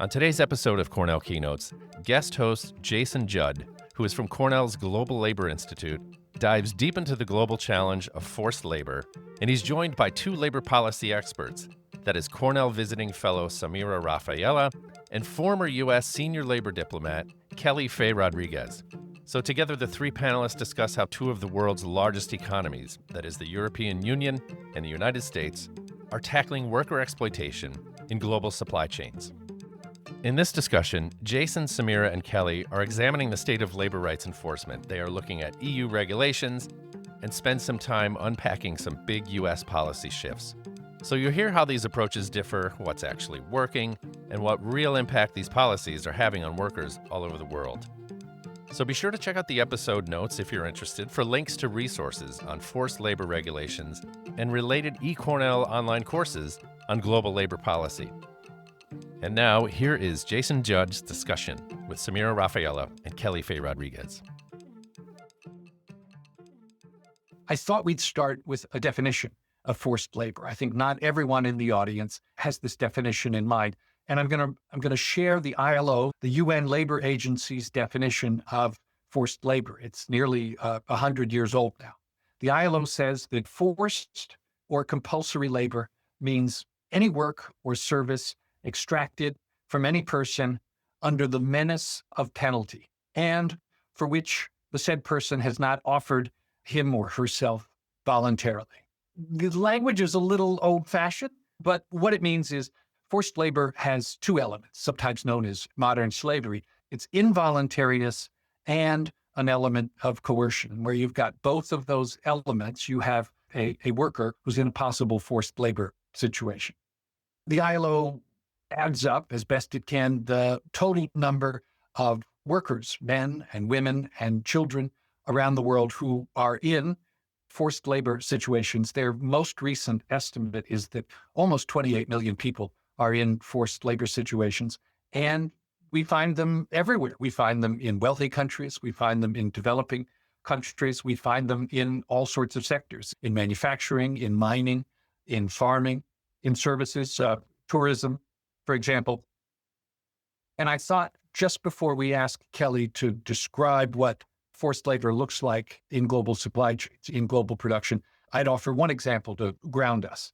On today's episode of Cornell Keynotes, guest host Jason Judd, who is from Cornell's Global Labor Institute, dives deep into the global challenge of forced labor, and he's joined by two labor policy experts. That is Cornell visiting fellow Samira Rafaela and former U.S. senior labor diplomat Kelly Faye Rodríguez. So together, the three panelists discuss how two of the world's largest economies, that is the European Union and the United States, are tackling worker exploitation in global supply chains. In this discussion, Jason, Samira, and Kelly are examining the state of labor rights enforcement. They are looking at EU regulations and spend some time unpacking some big U.S. policy shifts. So you'll hear how these approaches differ, what's actually working, and what real impact these policies are having on workers all over the world. So be sure to check out the episode notes if you're interested for links to resources on forced labor regulations and related eCornell online courses on global labor policy. And now, here is Jason Judd's discussion with Samira Rafaela and Kelly Faye Rodríguez. I thought we'd start with a definition of forced labor. I think not everyone in the audience has this definition in mind. And I'm going to share the ILO, the UN Labor Agency's definition of forced labor. It's nearly 100 years old now. The ILO says that forced or compulsory labor means any work or service extracted from any person under the menace of penalty, and for which the said person has not offered him or herself voluntarily. The language is a little old-fashioned, but what it means is forced labor has two elements, sometimes known as modern slavery. It's involuntariness and an element of coercion. Where you've got both of those elements, you have a worker who's in a possible forced labor situation. The ILO adds up as best it can the total number of workers, men and women and children around the world who are in forced labor situations. Their most recent estimate is that almost 28 million people are in forced labor situations, and we find them everywhere. We find them in wealthy countries. We find them in developing countries. We find them in all sorts of sectors, in manufacturing, in mining, in farming, in services, tourism, for example. And I thought just before we ask Kelly to describe what forced labor looks like in global supply chains, in global production, I'd offer one example to ground us.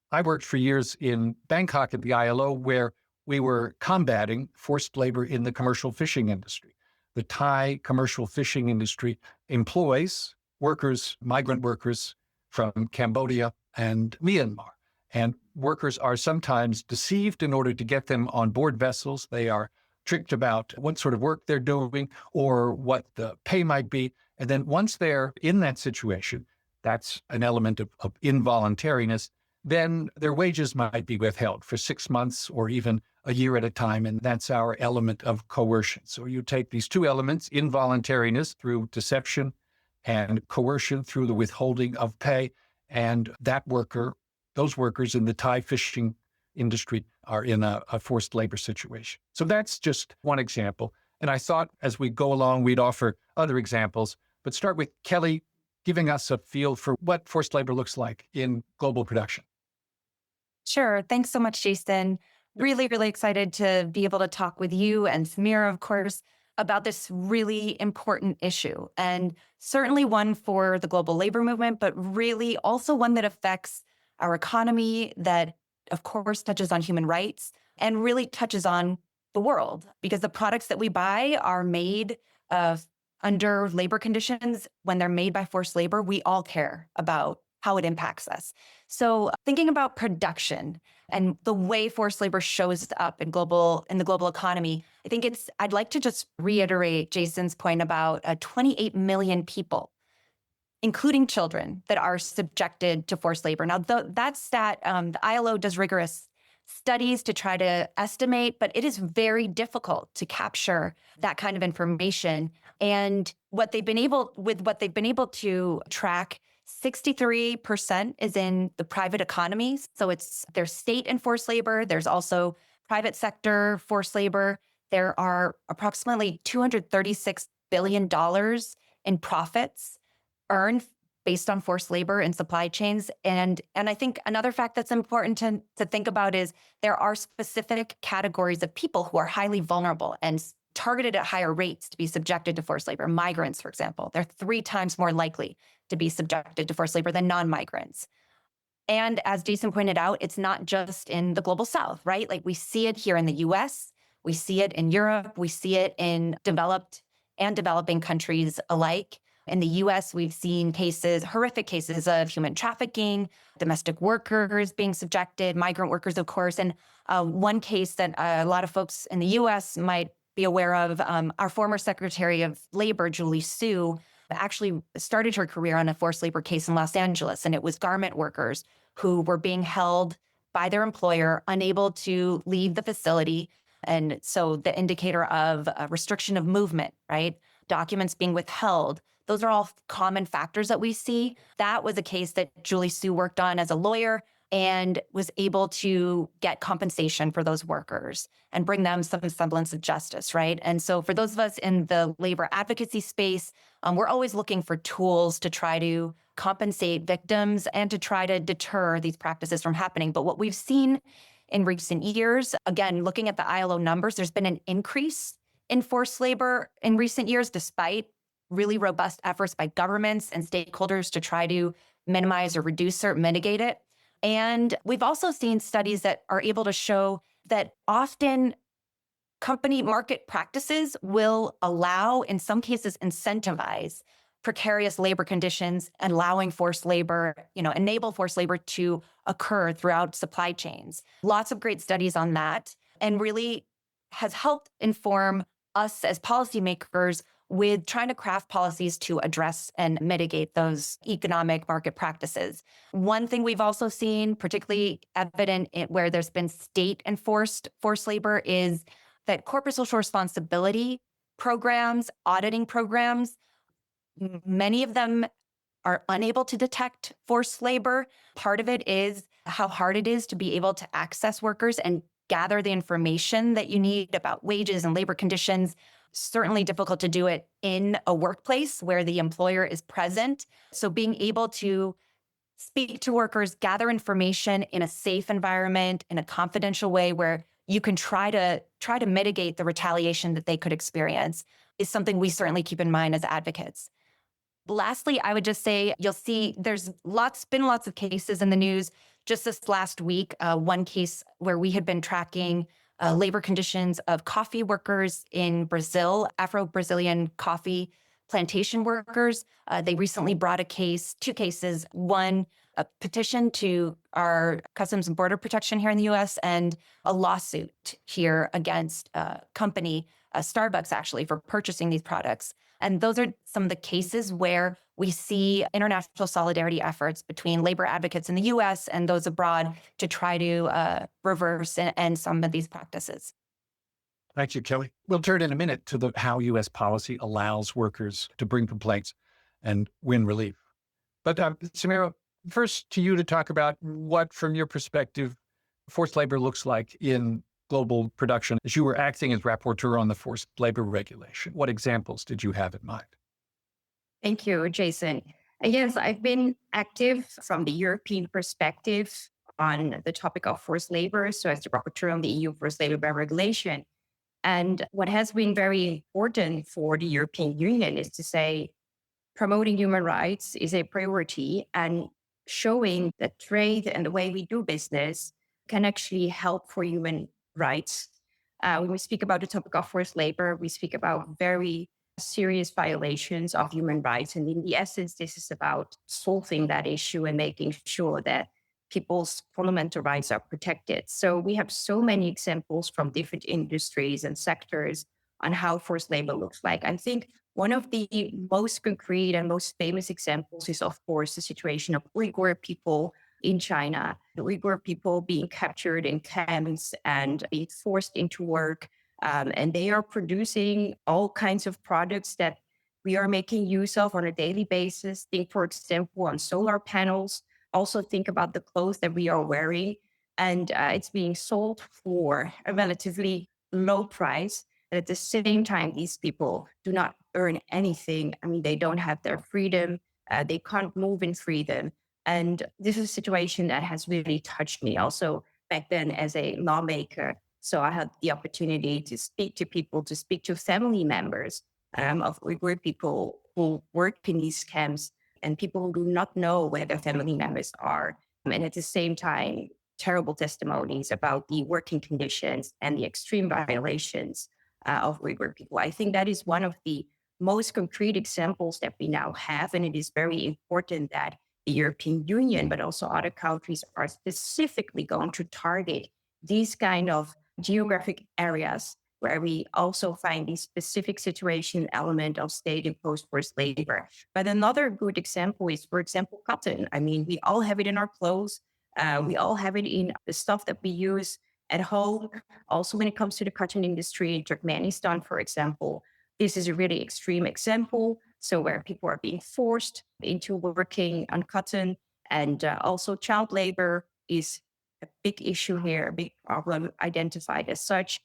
I worked for years in Bangkok at the ILO, where we were combating forced labor in the commercial fishing industry. The Thai commercial fishing industry employs workers, migrant workers from Cambodia and Myanmar. And workers are sometimes deceived in order to get them on board vessels. They are tricked about what sort of work they're doing or what the pay might be. And then once they're in that situation, that's an element of involuntariness, then their wages might be withheld for 6 months or even a year at a time. And that's our element of coercion. So you take these two elements, involuntariness through deception and coercion through the withholding of pay, and those workers in the Thai fishing industry are in a forced labor situation. So that's just one example. And I thought as we go along, we'd offer other examples, but start with Kelly giving us a feel for what forced labor looks like in global production. Sure. Thanks so much, Jason. Really, really excited to be able to talk with you and Samira, of course, about this really important issue. And certainly one for the global labor movement, but really also one that affects our economy, that of course touches on human rights and really touches on the world, because the products that we buy are made under labor conditions. When they're made by forced labor, we all care about how it impacts us. So thinking about production and the way forced labor shows up in the global economy, I'd like to just reiterate Jason's point about 28 million people, including children, that are subjected to forced labor. Now, that stat, the ILO does rigorous studies to try to estimate, but it is very difficult to capture that kind of information. And what they've been able to track, 63% is in the private economy. So there's state enforced labor. There's also private sector forced labor. There are approximately $236 billion in profits earned based on forced labor in supply chains. And I think another fact that's important to think about is there are specific categories of people who are highly vulnerable and targeted at higher rates to be subjected to forced labor. Migrants, for example, they're 3 times more likely to be subjected to forced labor than non-migrants. And as Jason pointed out, it's not just in the global South, right? Like we see it here in the US, we see it in Europe, we see it in developed and developing countries alike. In the US, we've seen cases, horrific cases of human trafficking, domestic workers being subjected, migrant workers, of course. And one case that a lot of folks in the US might be aware of, our former Secretary of Labor, Julie Su, actually started her career on a forced labor case in Los Angeles. And it was garment workers who were being held by their employer, unable to leave the facility. And so the indicator of a restriction of movement, right? Documents being withheld. Those are all common factors that we see. That was a case that Julie Su worked on as a lawyer and was able to get compensation for those workers and bring them some semblance of justice, right? And so for those of us in the labor advocacy space, we're always looking for tools to try to compensate victims and to try to deter these practices from happening. But what we've seen in recent years, again, looking at the ILO numbers, there's been an increase in forced labor in recent years, despite really robust efforts by governments and stakeholders to try to minimize or reduce or mitigate it. And we've also seen studies that are able to show that often company market practices will allow, in some cases, incentivize precarious labor conditions, allowing forced labor, enable forced labor to occur throughout supply chains. Lots of great studies on that, and really has helped inform us as policymakers with trying to craft policies to address and mitigate those economic market practices. One thing we've also seen, particularly evident where there's been state-enforced forced labor, is that corporate social responsibility programs, auditing programs, many of them are unable to detect forced labor. Part of it is how hard it is to be able to access workers and gather the information that you need about wages and labor conditions. Certainly difficult to do it in a workplace where the employer is present. So being able to speak to workers, gather information in a safe environment, in a confidential way where you can try to mitigate the retaliation that they could experience is something we certainly keep in mind as advocates. Lastly, I would just say you'll see there's been lots of cases in the news. Just this last week, one case where we had been tracking labor conditions of coffee workers in Brazil, Afro-Brazilian coffee plantation workers. They recently brought two cases, one, a petition to our Customs and Border Protection here in the US, and a lawsuit here against a company, Starbucks actually, for purchasing these products. And those are some of the cases where we see international solidarity efforts between labor advocates in the US and those abroad to try to reverse and end some of these practices. Thank you, Kelly. We'll turn in a minute to how U.S. policy allows workers to bring complaints and win relief. But Samira, first to you to talk about what, from your perspective, forced labor looks like in global production. As you were acting as rapporteur on the forced labor regulation, what examples did you have in mind? Thank you, Jason. Yes, I've been active from the European perspective on the topic of forced labor. So as the rapporteur on the EU forced labor regulation. And what has been very important for the European Union is to say promoting human rights is a priority and showing that trade and the way we do business can actually help for human rights. When we speak about the topic of forced labor, we speak about very serious violations of human rights. And in the essence, this is about solving that issue and making sure that people's fundamental rights are protected. So we have so many examples from different industries and sectors on how forced labor looks like. I think one of the most concrete and most famous examples is, of course, the situation of Uyghur people in China. The Uyghur people being captured in camps and being forced into work. And they are producing all kinds of products that we are making use of on a daily basis. Think, for example, on solar panels. Also think about the clothes that we are wearing. And it's being sold for a relatively low price. And at the same time, these people do not earn anything. I mean, they don't have their freedom. They can't move in freedom. And this is a situation that has really touched me also back then as a lawmaker. So I had the opportunity to speak to people, to speak to family members of Uyghur people who work in these camps and people who do not know where their family members are. And at the same time, terrible testimonies about the working conditions and the extreme violations of Uyghur people. I think that is one of the most concrete examples that we now have. And it is very important that the European Union, but also other countries are specifically going to target these kind of geographic areas where we also find the specific situation element of state-imposed forced labor. But another good example is, for example, cotton. I mean, we all have it in our clothes. We all have it in the stuff that we use at home. Also, when it comes to the cotton industry in Turkmenistan, for example, this is a really extreme example. So where people are being forced into working on cotton, and also child labor is a big issue here, a big problem identified as such.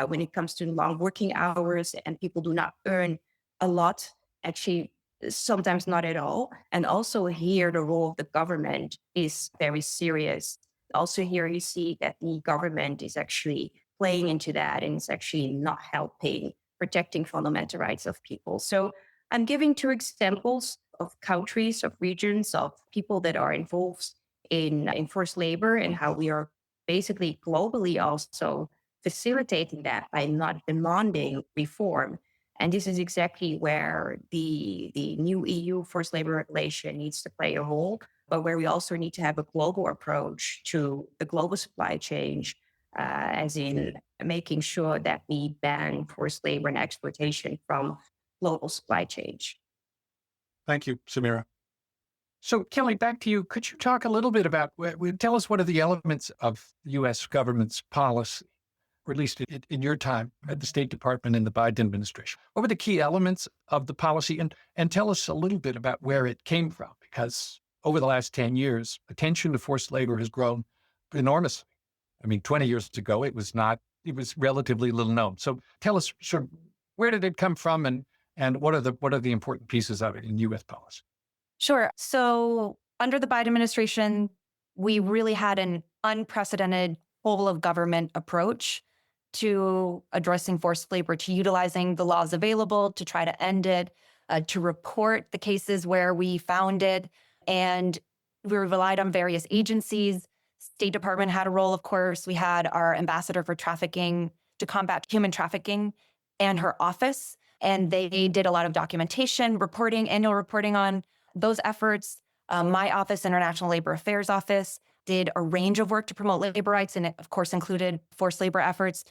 When it comes to long working hours and people do not earn a lot, actually, sometimes not at all. And also here, the role of the government is very serious. Also here, you see that the government is actually playing into that and it's actually not helping protecting fundamental rights of people. So I'm giving two examples of countries, of regions, of people that are involved in forced labor and how we are basically globally also facilitating that by not demanding reform. And this is exactly where the new EU forced labor regulation needs to play a role, but where we also need to have a global approach to the global supply chain, as in making sure that we ban forced labor and exploitation from global supply chains. Thank you, Samira. So, Kelly, back to you. Could you talk a little bit about, tell us what are the elements of the U.S. government's policy, or at least in your time at the State Department in the Biden administration? What were the key elements of the policy? And tell us a little bit about where it came from, because over the last 10 years, attention to forced labor has grown enormously. I mean, 20 years ago, it was relatively little known. So tell us sort of where did it come from and what are the important pieces of it in U.S. policy? Sure. So under the Biden administration, we really had an unprecedented whole of government approach to addressing forced labor, to utilizing the laws available to try to end it, to report the cases where we found it. And we relied on various agencies. State Department had a role, of course. We had our ambassador for trafficking to combat human trafficking and her office. And they did a lot of documentation, reporting, annual reporting on those efforts. My office, International Labor Affairs Office, did a range of work to promote labor rights, and it, of course, included forced labor efforts.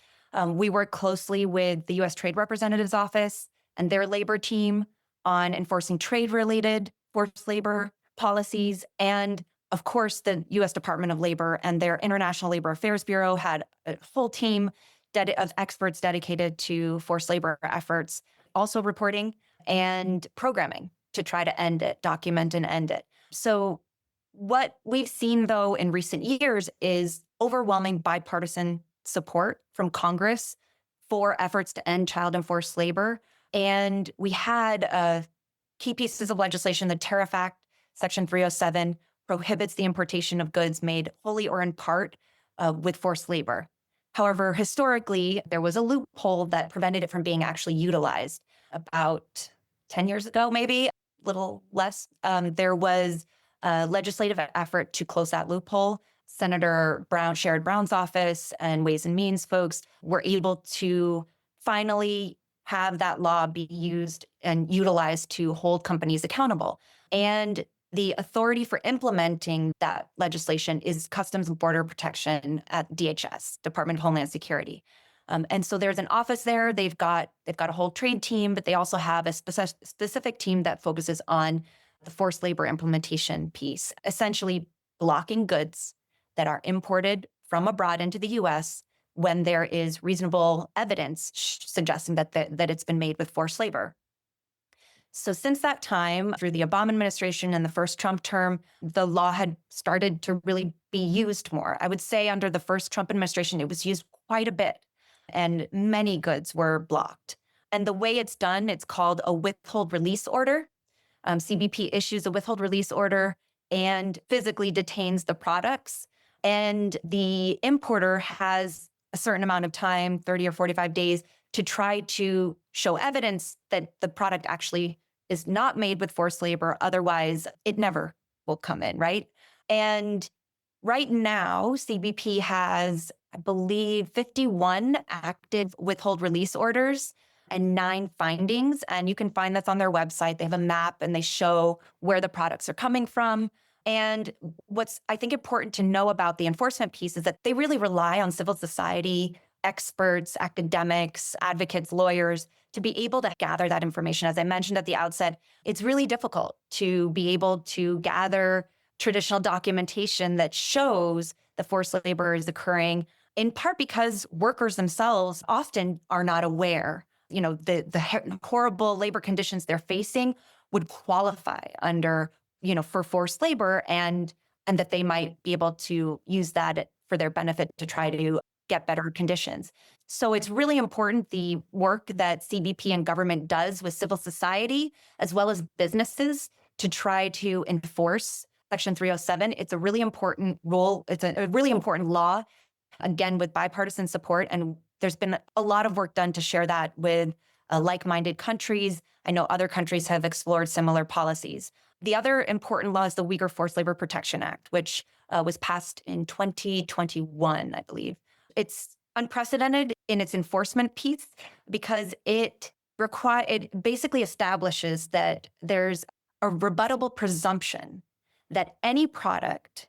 We work closely with the U.S. Trade Representative's Office and their labor team on enforcing trade-related forced labor policies. And, of course, the U.S. Department of Labor and their International Labor Affairs Bureau had a full team of experts dedicated to forced labor efforts, also reporting and programming to try to end it, document and end it. So what we've seen, though, in recent years is overwhelming bipartisan support from Congress for efforts to end child and forced labor. And we had key pieces of legislation. The Tariff Act, Section 307, prohibits the importation of goods made wholly or in part with forced labor. However, historically, there was a loophole that prevented it from being actually utilized. About 10 years ago, maybe, a little less, there was a legislative effort to close that loophole. Senator Sherrod Brown's office and Ways and Means folks were able to finally have that law be used and utilized to hold companies accountable. And the authority for implementing that legislation is Customs and Border Protection at DHS, Department of Homeland Security. And so there's an office there. They've got a whole trade team, but they also have a specific team that focuses on the forced labor implementation piece, essentially blocking goods that are imported from abroad into the U.S. when there is reasonable evidence suggesting that it's been made with forced labor. So since that time, through the Obama administration and the first Trump term, the law had started to really be used more. I would say under the first Trump administration, it was used quite a bit, and many goods were blocked. And the way it's done, it's called a withhold release order. CBP issues a withhold release order and physically detains the products. And the importer has a certain amount of time, 30 or 45 days, to try to show evidence that the product actually is not made with forced labor. Otherwise, it never will come in, right? And right now, CBP has, I believe, 51 active withhold release orders and 9 findings. And you can find that's on their website. They have a map and they show where the products are coming from. And what's, I think, important to know about the enforcement piece is that they really rely on civil society experts, academics, advocates, lawyers to be able to gather that information. As I mentioned at the outset, it's really difficult to be able to gather traditional documentation that shows the forced labor is occurring, in part because workers themselves often are not aware. The horrible labor conditions they're facing would qualify under, for forced labor, and that they might be able to use that for their benefit to try to get better conditions. So it's really important, the work that CBP and government does with civil society, as well as businesses, to try to enforce Section 307. It's a really important role. It's a really important law, again, with bipartisan support. And there's been a lot of work done to share that with like-minded countries. I know other countries have explored similar policies. The other important law is the Uyghur Forced Labor Protection Act, which was passed in 2021, I believe. It's unprecedented in its enforcement piece because it basically establishes that there's a rebuttable presumption that any products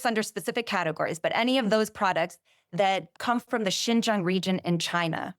under specific categories, but any of those products that come from the Xinjiang region in China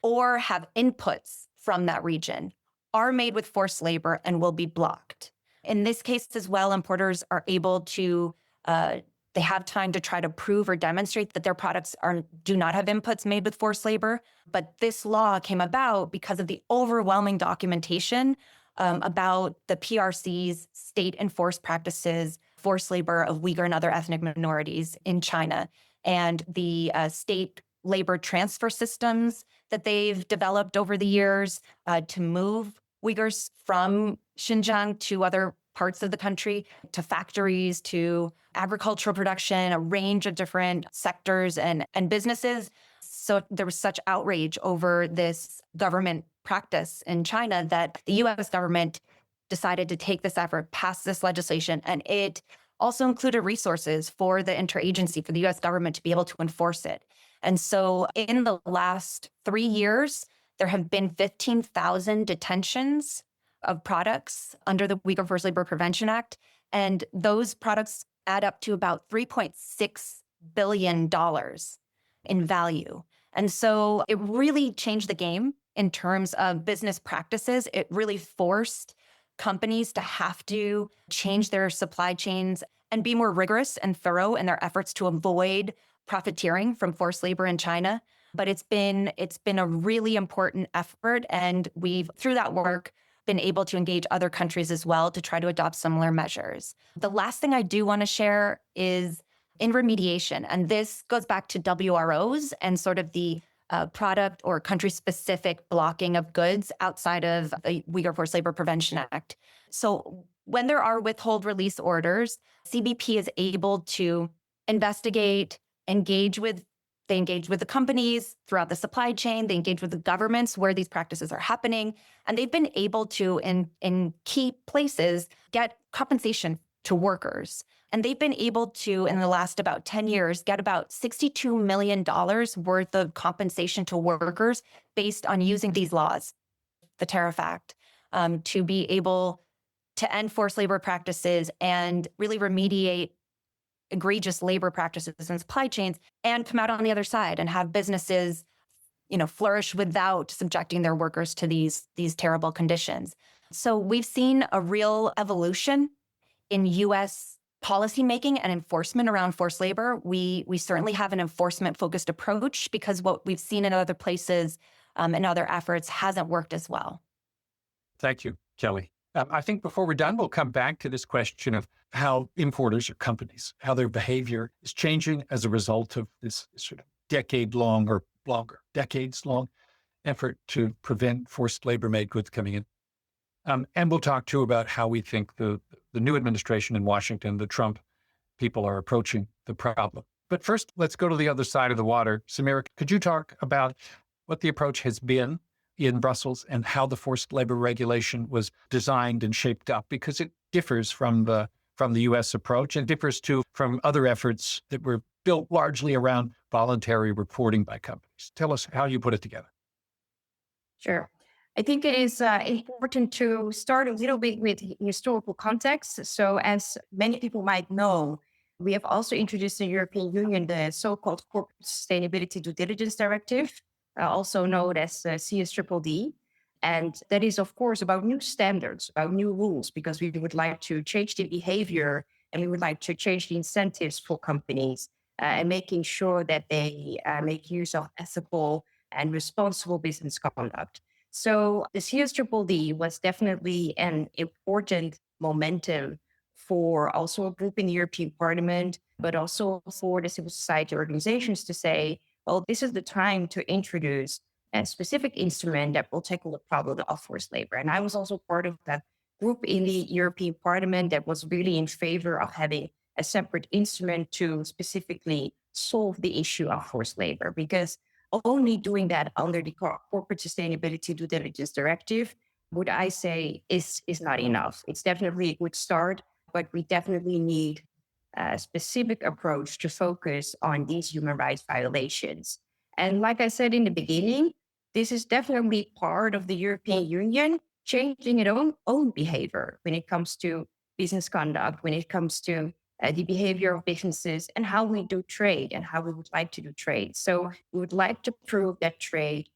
or have inputs from that region are made with forced labor and will be blocked. In this case as well, importers are able to, they have time to try to prove or demonstrate that their products do not have inputs made with forced labor. But this law came about because of the overwhelming documentation about the PRC's state-enforced practices, forced labor of Uyghur and other ethnic minorities in China, and the state labor transfer systems that they've developed over the years to move Uyghurs from Xinjiang to other parts of the country, to factories, to agricultural production, a range of different sectors and businesses. So there was such outrage over this government practice in China that the U.S. government decided to take this effort, pass this legislation, and it also included resources for the interagency, for the U.S. government to be able to enforce it. And so in the last 3 years, there have been 15,000 detentions of products under the Uyghur Forced Labor Prevention Act. And those products add up to about $3.6 billion in value. And so it really changed the game in terms of business practices. It really forced companies to have to change their supply chains and be more rigorous and thorough in their efforts to avoid profiteering from forced labor in China. But it's been a really important effort, and we've, through that work, been able to engage other countries as well to try to adopt similar measures. The last thing I do want to share is in remediation, and this goes back to WROs and sort of the product or country-specific blocking of goods outside of the Uyghur Forced Labor Prevention Act. So when there are withhold release orders, CBP is able to investigate, engage with the companies throughout the supply chain. They engage with the governments where these practices are happening. And they've been able to, in key places, get compensation to workers. And they've been able to, in the last about 10 years, get about $62 million worth of compensation to workers based on using these laws, the Tariff Act, to be able to end forced labor practices and really remediate egregious labor practices in supply chains and come out on the other side and have businesses, flourish without subjecting their workers to these terrible conditions. So we've seen a real evolution in U.S. policymaking and enforcement around forced labor. We certainly have an enforcement-focused approach because what we've seen in other places and other efforts hasn't worked as well. Thank you, Kelly. I think before we're done, we'll come back to this question of how importers or companies, how their behavior is changing as a result of this sort of decades-long effort to prevent forced labor-made goods coming in. And we'll talk too about how we think the new administration in Washington, the Trump people, are approaching the problem. But first, let's go to the other side of the water. Samira, could you talk about what the approach has been in Brussels and how the forced labor regulation was designed and shaped up? Because it differs from the U.S. approach and differs too from other efforts that were built largely around voluntary reporting by companies. Tell us how you put it together. Sure. I think it is important to start a little bit with historical context. So, as many people might know, we have also introduced in the European Union the so-called Corporate Sustainability Due Diligence Directive, also known as CSDDD. And that is, of course, about new standards, about new rules, because we would like to change the behavior and we would like to change the incentives for companies and making sure that they make use of ethical and responsible business conduct. So the CSDDD was definitely an important momentum for also a group in the European Parliament, but also for the civil society organizations to say, well, this is the time to introduce a specific instrument that will tackle the problem of forced labor. And I was also part of that group in the European Parliament that was really in favor of having a separate instrument to specifically solve the issue of forced labor, because only doing that under the Corporate Sustainability Due Diligence Directive, would I say, is not enough. It's definitely a good start, but we definitely need a specific approach to focus on these human rights violations. And like I said in the beginning, this is definitely part of the European Union changing its own behavior when it comes to business conduct, when it comes to the behavior of businesses and how we do trade and how we would like to do trade. So we would like to prove that trade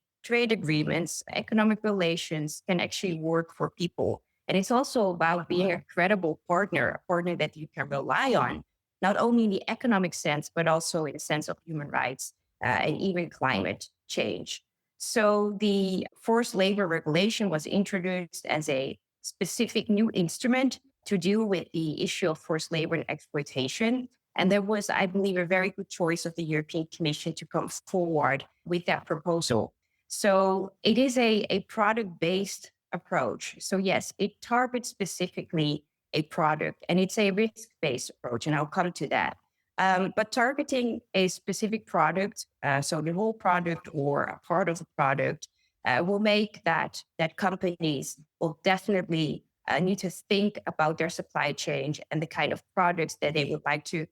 agreements, economic relations can actually work for people. And it's also about being a credible partner, a partner that you can rely on, not only in the economic sense, but also in the sense of human rights and even climate change. So the forced labor regulation was introduced as a specific new instrument to deal with the issue of forced labor and exploitation. And there was, I believe, a very good choice of the European Commission to come forward with that proposal. So it is a product-based approach. So yes, it targets specifically a product and it's a risk-based approach, and I'll come to that. But targeting a specific product, so the whole product or a part of the product, will make that companies will definitely need to think about their supply chain and the kind of products that they would like to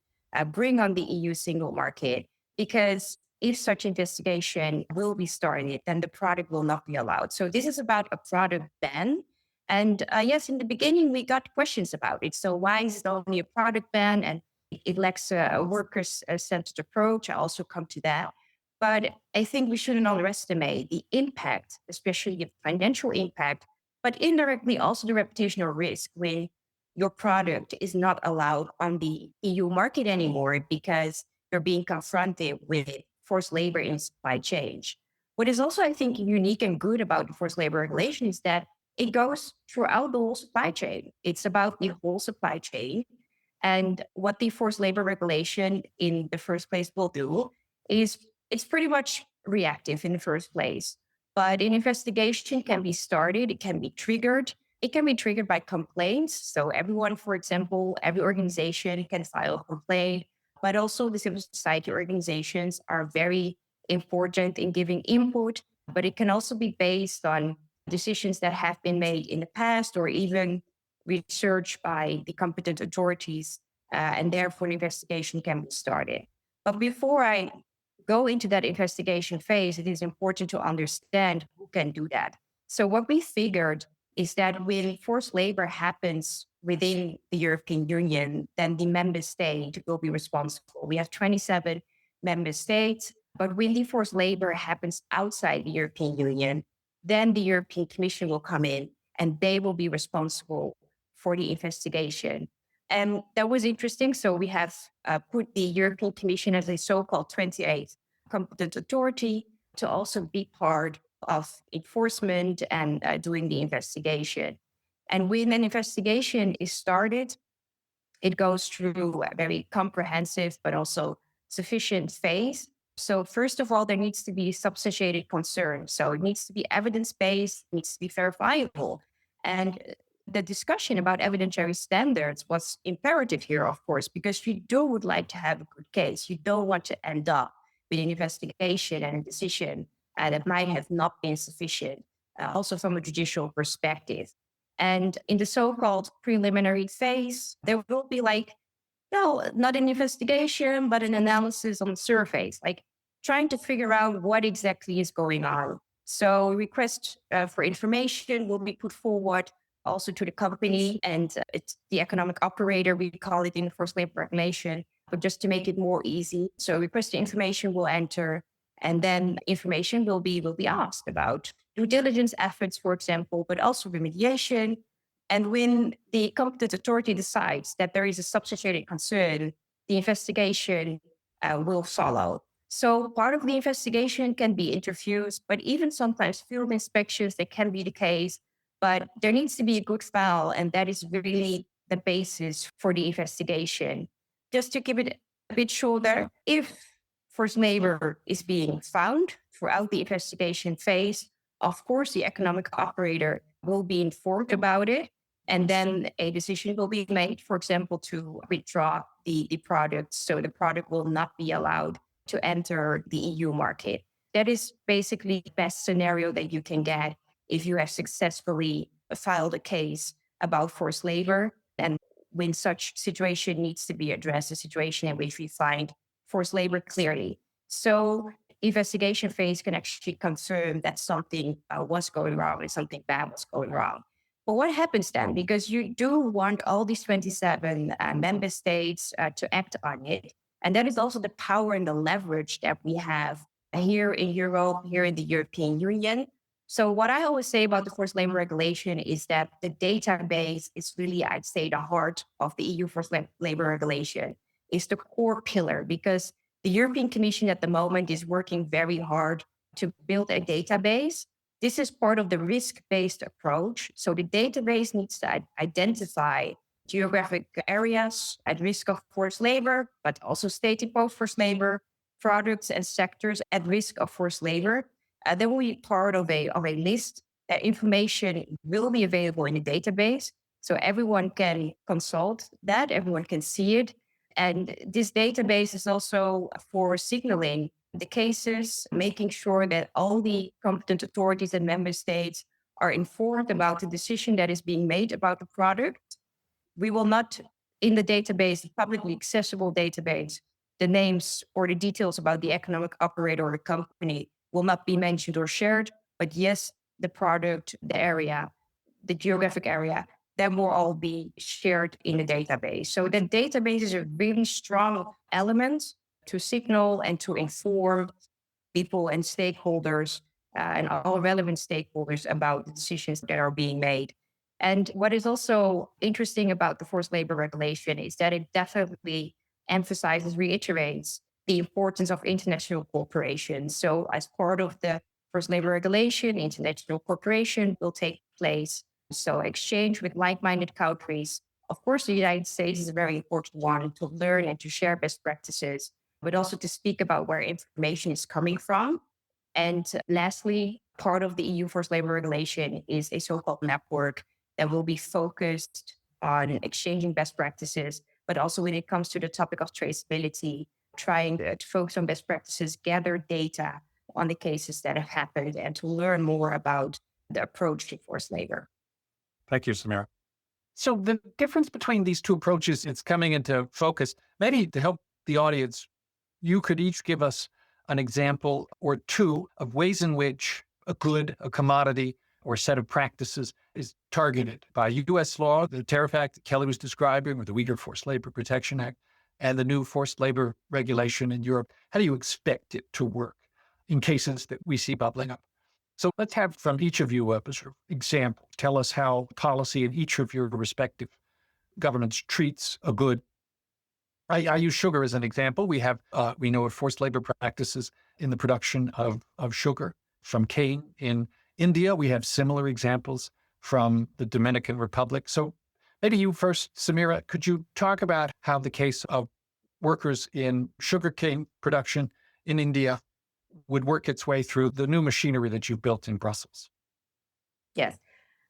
bring on the EU single market. Because if such investigation will be started, then the product will not be allowed. So this is about a product ban. And yes, in the beginning, we got questions about it. So why is it only a product ban? And it lacks a workers-centered approach. I also come to that. But I think we shouldn't underestimate the impact, especially the financial impact, but indirectly also the reputational risk when your product is not allowed on the EU market anymore because you're being confronted with forced labor in supply chain. What is also, I think, unique and good about the forced labor regulation is that it goes throughout the whole supply chain. It's about the whole supply chain. And what the forced labor regulation in the first place will do is it's pretty much reactive in the first place. But an investigation can be started, it can be triggered. It can be triggered by complaints. So everyone, for example, every organization can file a complaint, but also the civil society organizations are very important in giving input, but it can also be based on decisions that have been made in the past or even research by the competent authorities, and therefore an investigation can be started. But before I go into that investigation phase, it is important to understand who can do that. So what we figured is that when forced labor happens within the European Union, then the member state will be responsible. We have 27 member states, but when the forced labor happens outside the European Union, then the European Commission will come in and they will be responsible for the investigation. And that was interesting. So we have put the European Commission as a so-called 28th competent authority to also be part of enforcement and doing the investigation. And when an investigation is started, it goes through a very comprehensive but also sufficient phase. So first of all, there needs to be substantiated concern. So it needs to be evidence-based, it needs to be verifiable. And the discussion about evidentiary standards was imperative here, of course, because you would like to have a good case. You don't want to end up with an investigation and a decision that might have not been sufficient, also from a judicial perspective. And in the so-called preliminary phase, there will be like, no, not an investigation, but an analysis on the surface, like trying to figure out what exactly is going on. So requests for information will be put forward also to the company, and it's the economic operator, we call it in the forced labor regulation, but just to make it more easy. So request information will enter, and then information will be asked about due diligence efforts, for example, but also remediation. And when the competent authority decides that there is a substantiated concern, the investigation will follow. So part of the investigation can be interviews, but even sometimes field inspections, that can be the case. But there needs to be a good file, and that is really the basis for the investigation. Just to give it a bit shorter, if forced labor is being found throughout the investigation phase, of course, the economic operator will be informed about it. And then a decision will be made, for example, to withdraw the product. So the product will not be allowed to enter the EU market. That is basically the best scenario that you can get if you have successfully filed a case about forced labor. And when such situation needs to be addressed, a situation in which we find forced labor clearly. So investigation phase can actually confirm that something was going wrong and something bad was going wrong. But what happens then? Because you do want all these 27 member states to act on it. And that is also the power and the leverage that we have here in Europe, here in the European Union. So what I always say about the forced labor regulation is that the database is really, I'd say, the heart of the EU forced labor regulation. Is the core pillar, because the European Commission at the moment is working very hard to build a database. This is part of the risk-based approach. So the database needs to identify geographic areas at risk of forced labor, but also state-imposed forced labor, products and sectors at risk of forced labor. Then will be part of a list. That information will be available in the database. So everyone can consult that, everyone can see it. And this database is also for signaling the cases, making sure that all the competent authorities and member states are informed about the decision that is being made about the product. We will not, in the database, the publicly accessible database, the names or the details about the economic operator or the company will not be mentioned or shared. But yes, the product, the area, the geographic area, that will all be shared in the database. So the database is a really strong element to signal and to inform people and stakeholders and all relevant stakeholders about the decisions that are being made. And what is also interesting about the forced labor regulation is that it definitely emphasizes, reiterates the importance of international cooperation. So as part of the forced labor regulation, international cooperation will take place. So exchange with like-minded countries. Of course, the United States is a very important one to learn and to share best practices, but also to speak about where information is coming from. And lastly, part of the EU forced labor regulation is a so-called network that will be focused on exchanging best practices, but also when it comes to the topic of traceability, trying to focus on best practices, gather data on the cases that have happened, and to learn more about the approach to forced labor. Thank you, Samira. So the difference between these two approaches is coming into focus. Maybe to help the audience, you could each give us an example or two of ways in which a good, a commodity, or a set of practices is targeted by U.S. law, the Tariff Act that Kelly was describing, or the Uyghur Forced Labor Protection Act, and the new forced labor regulation in Europe. How do you expect it to work in cases that we see bubbling up? So let's have from each of you a sort of example. Tell us how policy in each of your respective governments treats a good. I use sugar as an example. We know of forced labor practices in the production of sugar from cane in India. We have similar examples from the Dominican Republic. So maybe you first, Samira, could you talk about how the case of workers in sugarcane production in India would work its way through the new machinery that you've built in Brussels? Yes.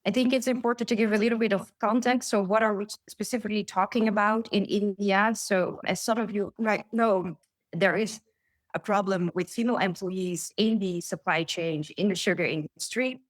I think it's important to give a little bit of context. So what are we specifically talking about in India? So as some of you might know, there is a problem with female employees in the supply chain in the sugar industry,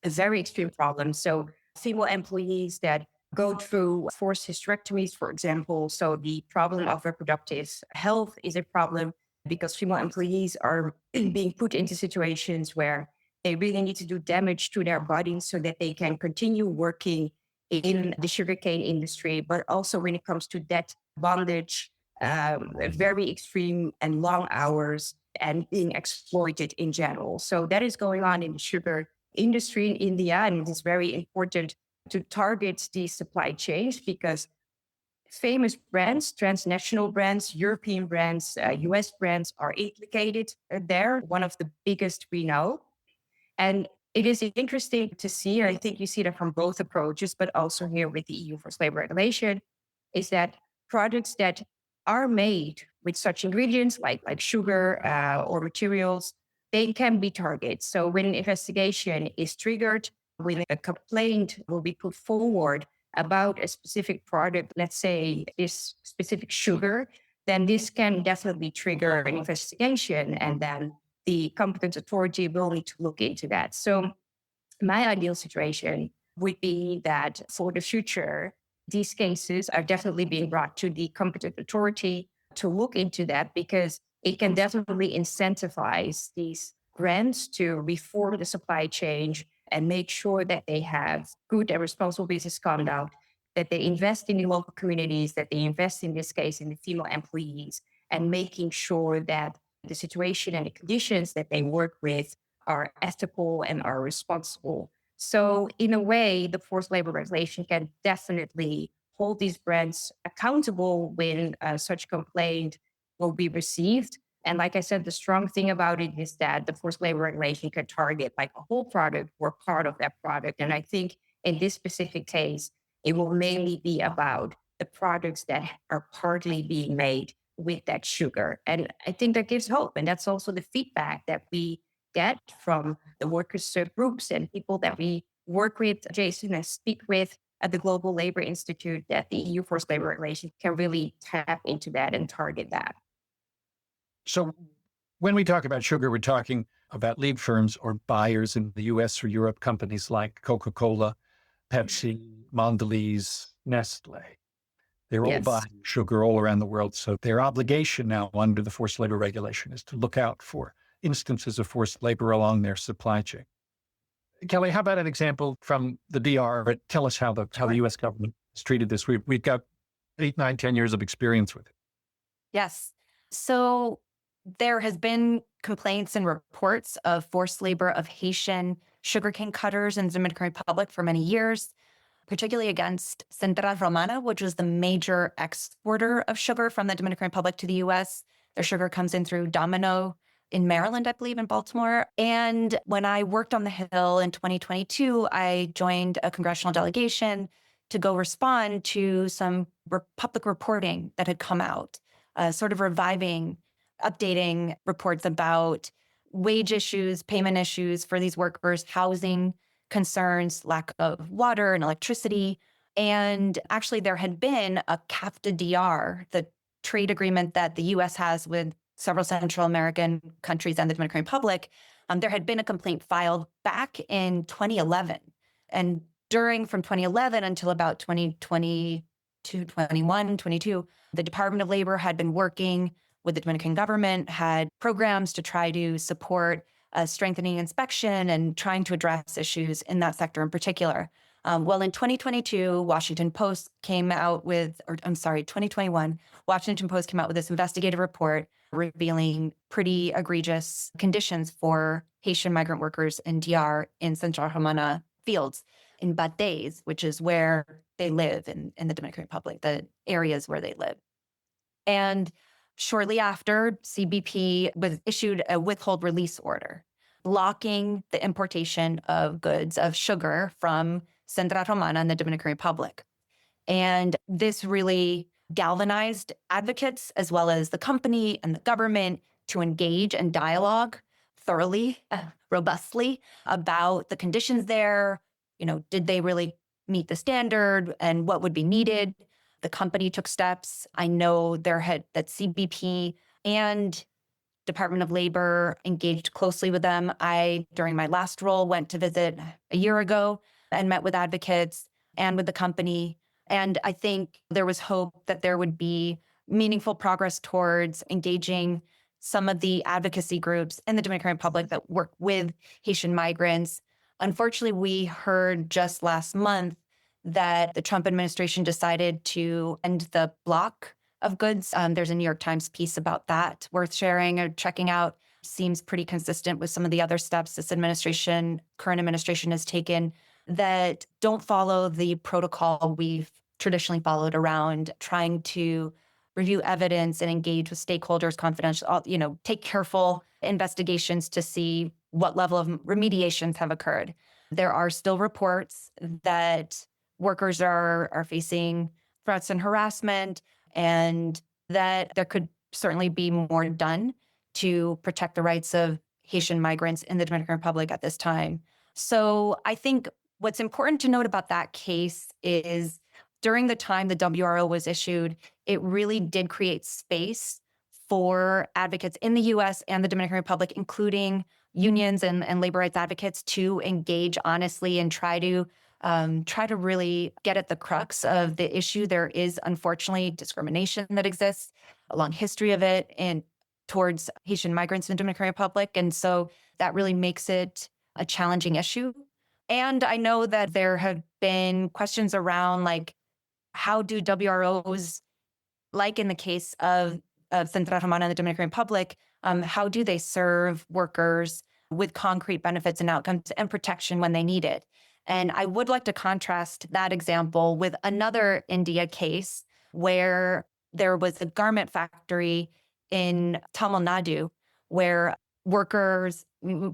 a very extreme problem. So female employees that go through forced hysterectomies, for example. So the problem of reproductive health is a problem because female employees are being put into situations where they really need to do damage to their bodies so that they can continue working in the sugarcane industry. But also when it comes to debt, bondage, very extreme and long hours and being exploited in general. So that is going on in the sugar industry in India. And it is very important to target these supply chains because famous brands, transnational brands, European brands, US brands are implicated there. One of the biggest we know. And it is interesting to see, I think you see that from both approaches, but also here with the EU forced labor regulation, is that products that are made with such ingredients like sugar or materials, they can be targets. So when an investigation is triggered, when a complaint will be put forward about a specific product, let's say this specific sugar, then this can definitely trigger an investigation, and then the competent authority will need to look into that. So my ideal situation would be that for the future, these cases are definitely being brought to the competent authority to look into that, because it can definitely incentivize these brands to reform the supply chain and make sure that they have good and responsible business conduct, that they invest in the local communities, that they invest in this case in the female employees, and making sure that the situation and the conditions that they work with are ethical and are responsible. So in a way, the forced labor regulation can definitely hold these brands accountable when such complaint will be received. And like I said, the strong thing about it is that the forced labor regulation can target like a whole product or part of that product. And I think in this specific case, it will mainly be about the products that are partly being made with that sugar. And I think that gives hope. And that's also the feedback that we get from the workers' groups and people that we work with, Jason, and speak with at the Global Labor Institute, that the EU forced labor regulation can really tap into that and target that. So when we talk about sugar, we're talking about lead firms or buyers in the US or Europe, companies like Coca-Cola, Pepsi, Mondelez, Nestle. They're all buying sugar all around the world. So their obligation now under the forced labor regulation is to look out for instances of forced labor along their supply chain. Kelly, how about an example from the DR? Tell us how the US government has treated this. We've got 8, 9, 10 years of experience with it. Yes. So there has been complaints and reports of forced labor of Haitian sugarcane cutters in the Dominican Republic for many years, particularly against Central Romana, which was the major exporter of sugar from the Dominican Republic to the US. Their sugar comes in through Domino in Maryland, I believe, in Baltimore. And when I worked on the Hill in 2022, I joined a congressional delegation to go respond to some public reporting that had come out, sort of reviving, updating reports about wage issues, payment issues for these workers, housing concerns, lack of water and electricity. And actually, there had been a CAFTA-DR, the trade agreement that the U.S. has with several Central American countries and the Dominican Republic. There had been a complaint filed back in 2011. And from 2011 until about 2022, 21, 22, the Department of Labor had been working with the Dominican government, had programs to try to support strengthening inspection and trying to address issues in that sector in particular. Well, in 2022, Washington Post came out with, 2021, Washington Post came out with this investigative report revealing pretty egregious conditions for Haitian migrant workers in DR in Central Romana fields, in Bates, which is where they live in the Dominican Republic, the areas where they live. And shortly after, CBP was issued a withhold release order, blocking the importation of goods of sugar from Central Romana in the Dominican Republic. And this really galvanized advocates as well as the company and the government to engage and dialogue thoroughly, robustly about the conditions there, did they really meet the standard and what would be needed? The company took steps. I know that CBP and Department of Labor engaged closely with them. I, during my last role, went to visit a year ago and met with advocates and with the company. And I think there was hope that there would be meaningful progress towards engaging some of the advocacy groups in the Dominican Republic that work with Haitian migrants. Unfortunately, we heard just last month that the Trump administration decided to end the block of goods. There's a New York Times piece about that worth sharing or checking out. Seems pretty consistent with some of the other steps this current administration has taken that don't follow the protocol we've traditionally followed around trying to review evidence and engage with stakeholders, confidential, take careful investigations to see what level of remediations have occurred. There are still reports that workers are facing threats and harassment, and that there could certainly be more done to protect the rights of Haitian migrants in the Dominican Republic at this time. So I think what's important to note about that case is during the time the WRO was issued, it really did create space for advocates in the US and the Dominican Republic, including unions and labor rights advocates, to engage honestly and try to really get at the crux of the issue. There is unfortunately discrimination that exists, a long history of it, and towards Haitian migrants in the Dominican Republic. And so that really makes it a challenging issue. And I know that there have been questions around how do WROs, like in the case of Central Romana in the Dominican Republic, how do they serve workers with concrete benefits and outcomes and protection when they need it? And I would like to contrast that example with another India case where there was a garment factory in Tamil Nadu where workers,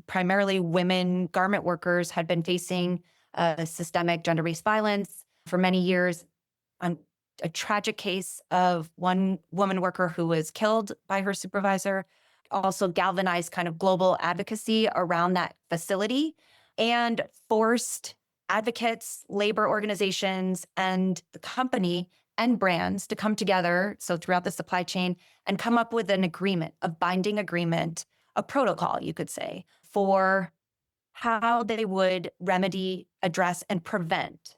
primarily women garment workers, had been facing systemic gender-based violence for many years. A tragic case of one woman worker who was killed by her supervisor also galvanized kind of global advocacy around that facility and forced advocates, labor organizations, and the company and brands to come together, so throughout the supply chain, and come up with an agreement, a binding agreement, a protocol, you could say, for how they would remedy, address, and prevent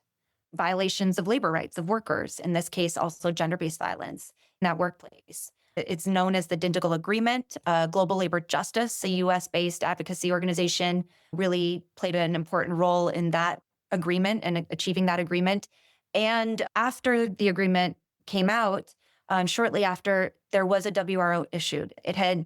violations of labor rights of workers, in this case, also gender-based violence in that workplace. It's known as the Dindigul Agreement. Global Labor Justice, a US-based advocacy organization, really played an important role in that agreement and achieving that agreement. And after the agreement came out, shortly after, there was a WRO issued. It had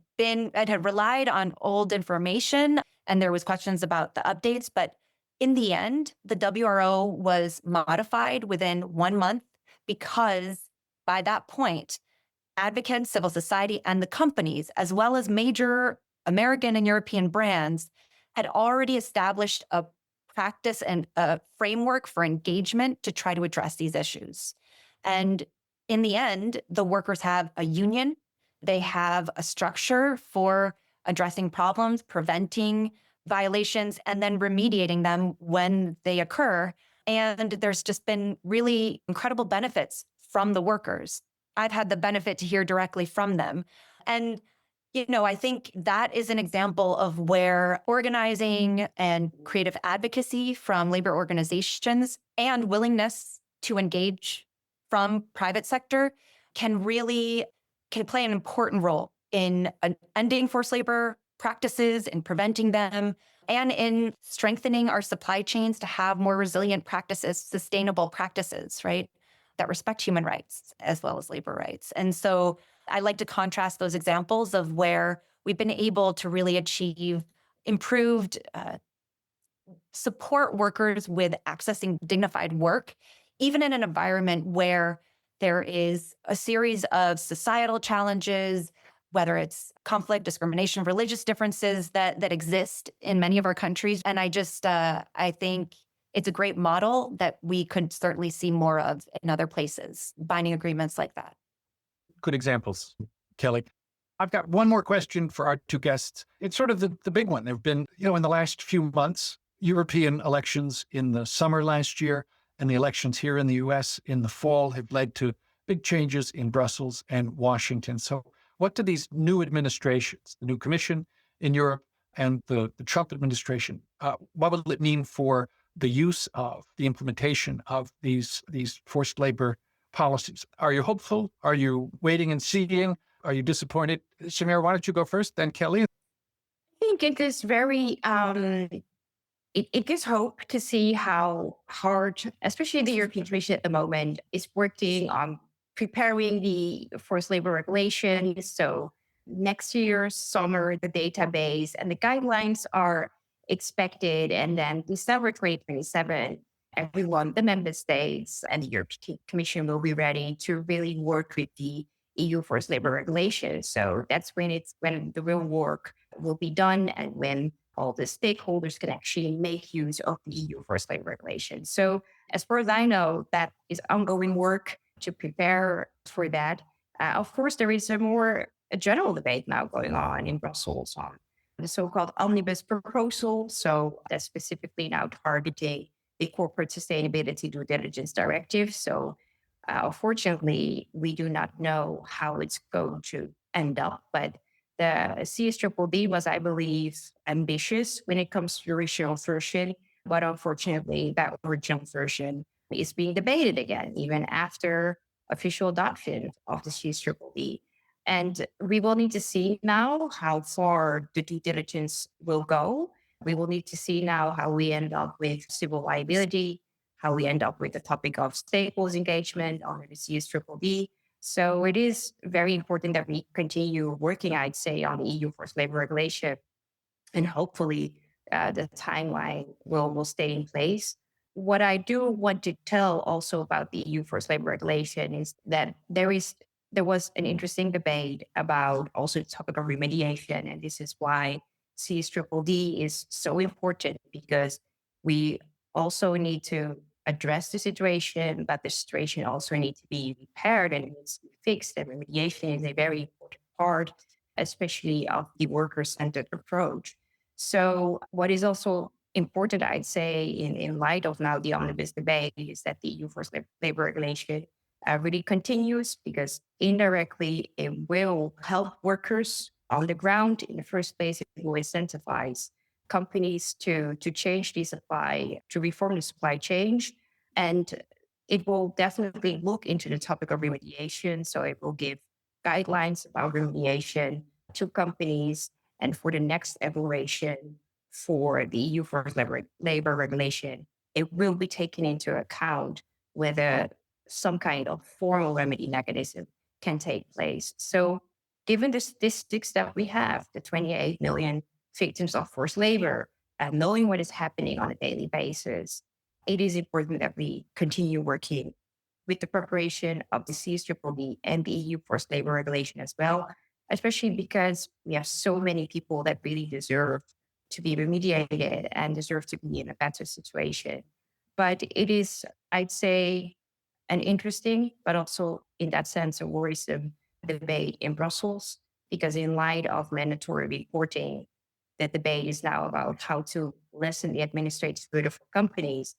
relied on old information, and there was questions about the updates, but in the end, the WRO was modified within 1 month because by that point, advocates, civil society, and the companies, as well as major American and European brands, had already established a practice and a framework for engagement to try to address these issues. And in the end, the workers have a union. They have a structure for addressing problems, preventing violations, and then remediating them when they occur. And there's just been really incredible benefits from the workers. I've had the benefit to hear directly from them. And, I think that is an example of where organizing and creative advocacy from labor organizations and willingness to engage from private sector can play an important role in ending forced labor practices and preventing them, and in strengthening our supply chains to have more resilient practices, sustainable practices, right, that respect human rights as well as labor rights. And so I like to contrast those examples of where we've been able to really achieve improved support workers with accessing dignified work, even in an environment where there is a series of societal challenges, whether it's conflict, discrimination, religious differences that exist in many of our countries. And I think it's a great model that we could certainly see more of in other places, binding agreements like that. Good examples, Kelly. I've got one more question for our two guests. It's sort of the big one. There have been, in the last few months, European elections in the summer last year and the elections here in the US in the fall have led to big changes in Brussels and Washington. So, what do these new administrations, the new commission in Europe and the Trump administration, what will it mean for the use of the implementation of these forced labor policies? Are you hopeful? Are you waiting and seeing? Are you disappointed? Samira, why don't you go first, then Kelly? I think it is very it gives hope to see how hard, especially the European Commission at the moment, is working on preparing the forced labor regulation. So next year's summer, the database and the guidelines are expected. And then December 2027, everyone, the member states and the European Commission will be ready to really work with the EU forced labor regulation. So that's when the real work will be done and when all the stakeholders can actually make use of the EU forced labor regulation. So as far as I know, that is ongoing work to prepare for that. Of course, there is a general debate now going on in Brussels on the so-called omnibus proposal. So that's specifically now targeting the corporate sustainability due diligence directive. So unfortunately, we do not know how it's going to end up, but the CSDDD was, I believe, ambitious when it comes to the original version, but unfortunately, that original version is being debated again, even after official adoption of the CSDDD. And we will need to see now how far the due diligence will go. We will need to see now how we end up with civil liability, how we end up with the topic of stakeholders engagement under the CSDDD. So it is very important that we continue working, I'd say, on the EU forced labor regulation, and hopefully the timeline will stay in place. What I do want to tell also about the EU forced labor regulation is that there was an interesting debate about also the topic of remediation, and this is why CSDDD is so important, because we also need to address the situation, but the situation also needs to be repaired and it needs to be fixed. And remediation is a very important part, especially of the worker-centered approach. So what is also important, I'd say, in light of now the omnibus debate, is that the EU forced labor regulation really continues, because indirectly it will help workers on the ground. In the first place, it will incentivize companies to change the supply, to reform the supply chain. And it will definitely look into the topic of remediation. So it will give guidelines about remediation to companies. And for the next evaluation for the EU forced labor regulation, it will be taken into account whether some kind of formal remedy mechanism can take place. So given the statistics that we have, the 28 million victims of forced labor, and knowing what is happening on a daily basis, it is important that we continue working with the preparation of the CSDDD and the EU forced labor regulation as well, especially because we have so many people that really deserve to be remediated and deserve to be in a better situation. But it is, I'd say, an interesting, but also in that sense, a worrisome debate in Brussels, because in light of mandatory reporting, the debate is now about how to lessen the administrative burden for companies.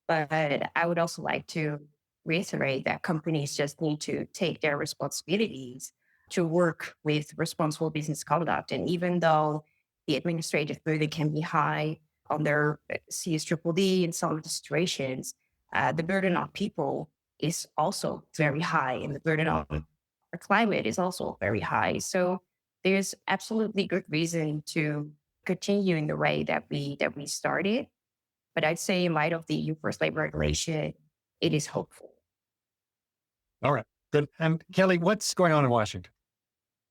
But I would also like to reiterate that companies just need to take their responsibilities to work with responsible business conduct. And even though the administrative burden can be high on their CSDDD in some of the situations, the burden on people is also very high, and the burden on our climate is also very high. So there's absolutely good reason to continue in the way that we started. But I'd say in light of the EU forced labor regulation, it is hopeful. All right, good. And Kelly, what's going on in Washington?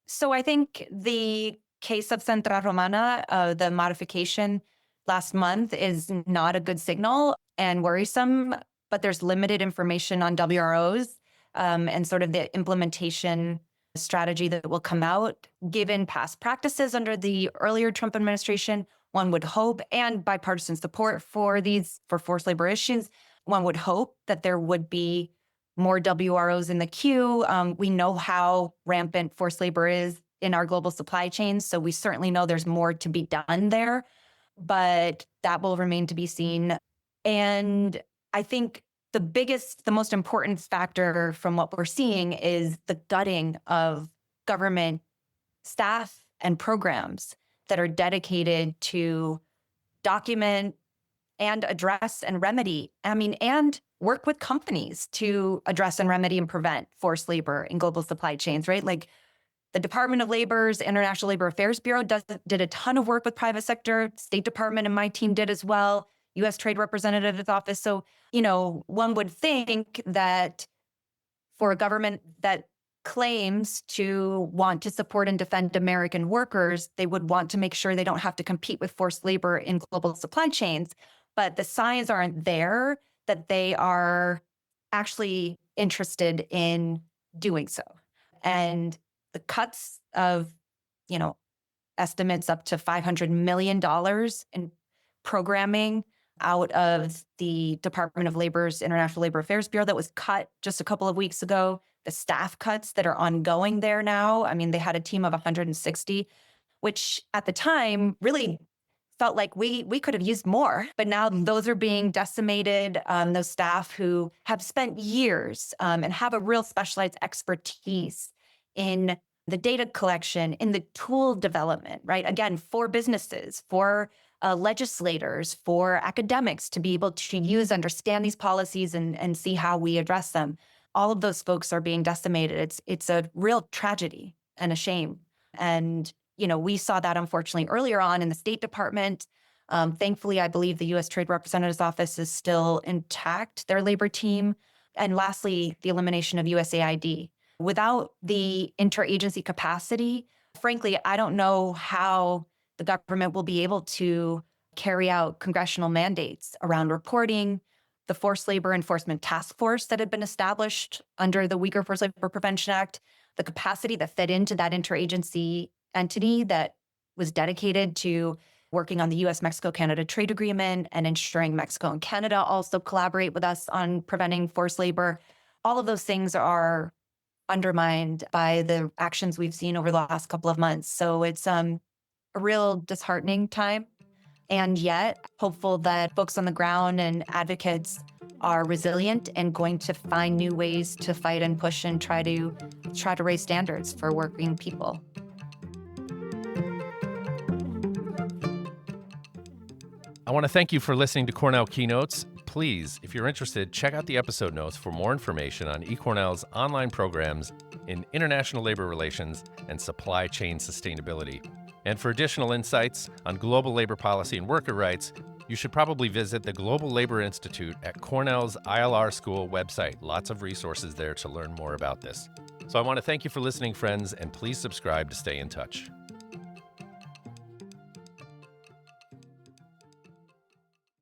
So I think the case of Central Romana, the modification last month, is not a good signal and worrisome, but there's limited information on WROs and sort of the implementation strategy that will come out. Given past practices under the earlier Trump administration, one would hope, and bipartisan support for forced labor issues, one would hope that there would be more WROs in the queue. We know how rampant forced labor is in our global supply chains, so we certainly know there's more to be done there. but that will remain to be seen. And I think the most important factor from what we're seeing is the gutting of government staff and programs that are dedicated to document and address and remedy, and work with companies to address and remedy and prevent forced labor in global supply chains, right? Like the Department of Labor's International Labor Affairs Bureau did a ton of work with private sector. State Department and my team did as well. U.S. Trade Representative's office. So, one would think that for a government that claims to want to support and defend American workers, they would want to make sure they don't have to compete with forced labor in global supply chains. But the signs aren't there that they are actually interested in doing so. And the cuts of, estimates up to $500 million in programming out of the Department of Labor's International Labor Affairs Bureau that was cut just a couple of weeks ago, the staff cuts that are ongoing there now. They had a team of 160, which at the time really felt like we could have used more, but now those are being decimated. Those staff who have spent years and have a real specialized expertise in the data collection, in the tool development, right? Again, for businesses, for legislators, for academics to be able to understand these policies and see how we address them. All of those folks are being decimated. It's a real tragedy and a shame. And, we saw that unfortunately earlier on in the State Department. Thankfully, I believe the U.S. Trade Representative's office is still intact, their labor team. And lastly, the elimination of USAID. Without the interagency capacity, frankly, I don't know how the government will be able to carry out congressional mandates around reporting, the Forced Labor Enforcement Task Force that had been established under the Uyghur Forced Labor Prevention Act, the capacity that fed into that interagency entity that was dedicated to working on the U.S.-Mexico-Canada trade agreement and ensuring Mexico and Canada also collaborate with us on preventing forced labor. All of those things are undermined by the actions we've seen over the last couple of months. So it's a real disheartening time. And yet, hopeful that folks on the ground and advocates are resilient and going to find new ways to fight and push and try to raise standards for working people. I want to thank you for listening to Cornell Keynotes. Please, if you're interested, check out the episode notes for more information on eCornell's online programs in international labor relations and supply chain sustainability. And for additional insights on global labor policy and worker rights, you should probably visit the Global Labor Institute at Cornell's ILR School website. Lots of resources there to learn more about this. So I want to thank you for listening, friends, and please subscribe to stay in touch.